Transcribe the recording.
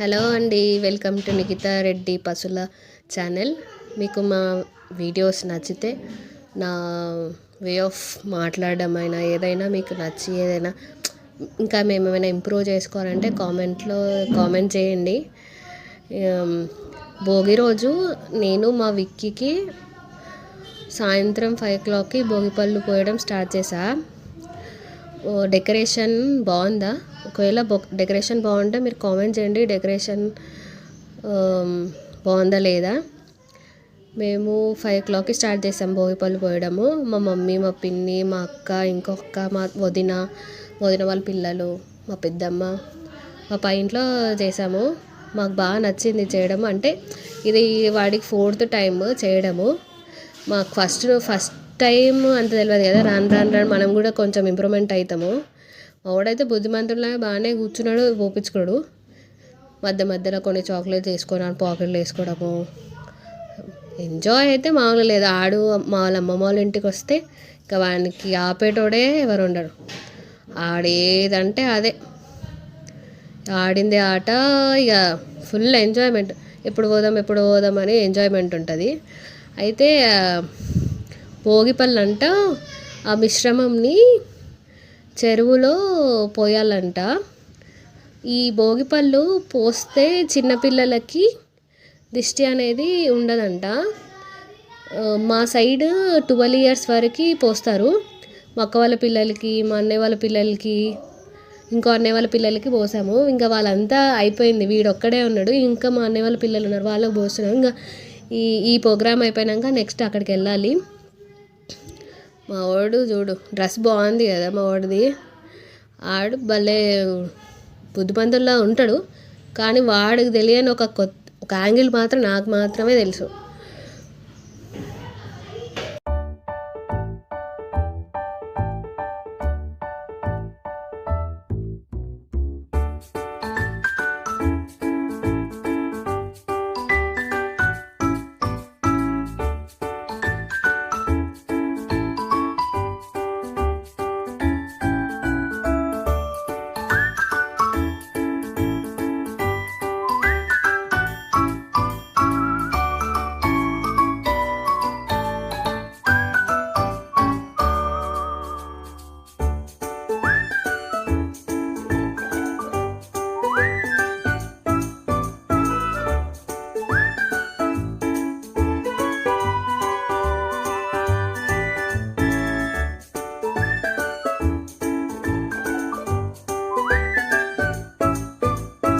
Hello అండి, welcome to Nikhita Reddy Pasula channel. మీకు మా వీడియోస్ నచ్చితే నా వే ఆఫ్ మాట్లాడడం అయినా ఏదైనా మీకు నచ్చి ఏదైనా ఇంకా మేము ఏమైనా ఇంప్రూవ్ చేసుకోవాలంటే కామెంట్ చేయండి. భోగి రోజు నేను మా విక్కీకి సాయంత్రం 5 o'clockకి భోగి పళ్ళు పోయడం స్టార్ట్ చేశా. డెకరేషన్ బాగుందా? ఒకవేళ డెకరేషన్ బాగుంటే మీరు కామెంట్ చేయండి. డెకరేషన్ బాగుందా లేదా? మేము 5 o'clockకి స్టార్ట్ చేసాం భోగిపళ్ళు పోయడము. మా మమ్మీ, మా పిన్ని, మా అక్క, ఇంకొక మా వదిన వాళ్ళ పిల్లలు, మా పెద్దమ్మ, మా పై ఇంట్లో చేసాము. మాకు బాగా నచ్చింది చేయడం. అంటే ఇది వాడికి 4th టైం చేయడము. మాకు ఫస్ట్ టైం అంత తెలియదు కదా. రాను మనం కూడా కొంచెం ఇంప్రూవ్మెంట్ అవుతాము. వాడైతే బుద్ధిమంతులా బాగానే కూర్చున్నాడు, పోపించుకోడు. మధ్యలో కొన్ని చాక్లెట్స్ వేసుకొని పాకెట్లు వేసుకోవడము. ఎంజాయ్ అయితే మామూలు లేదు. మా వాళ్ళ అమ్మమ్మ వాళ్ళ ఇంటికి వస్తే ఇంకా వానికి ఆపేటోడే ఎవరు ఉండరు. ఆడేదంటే అదే ఆడిందే ఆట. ఇక ఫుల్ ఎంజాయ్మెంట్. ఎప్పుడు పోదాం అని ఎంజాయ్మెంట్ ఉంటుంది. అయితే భోగిపళ్ళు అంట ఆ మిశ్రమంని చెరువులో పోయాలంట. ఈ భోగిపళ్ళు పోస్తే చిన్నపిల్లలకి దిష్టి అనేది ఉండదంట. మా సైడ్ 12 years వరకు పోస్తారు. మా అక్క వాళ్ళ పిల్లలకి, మా అన్నయ్య వాళ్ళ పిల్లలకి, ఇంకో అన్నయ్య వాళ్ళ పిల్లలకి పోసాము. ఇంకా వాళ్ళంతా అయిపోయింది. వీడొక్కడే ఉన్నాడు. ఇంకా మా అన్నయ్య వాళ్ళ పిల్లలు ఉన్నారు, వాళ్ళకి పోస్తున్నాం. ఇంకా ఈ ప్రోగ్రామ్ అయిపోయాక నెక్స్ట్ అక్కడికి వెళ్ళాలి. మా వాడు చూడు, డ్రెస్ బాగుంది కదా మా వాడిది. ఆడు భలే బుద్ధిమంతుల్లా ఉంటాడు. కానీ వాడికి తెలియని ఒక యాంగిల్ మాత్రం నాకు మాత్రమే తెలుసు.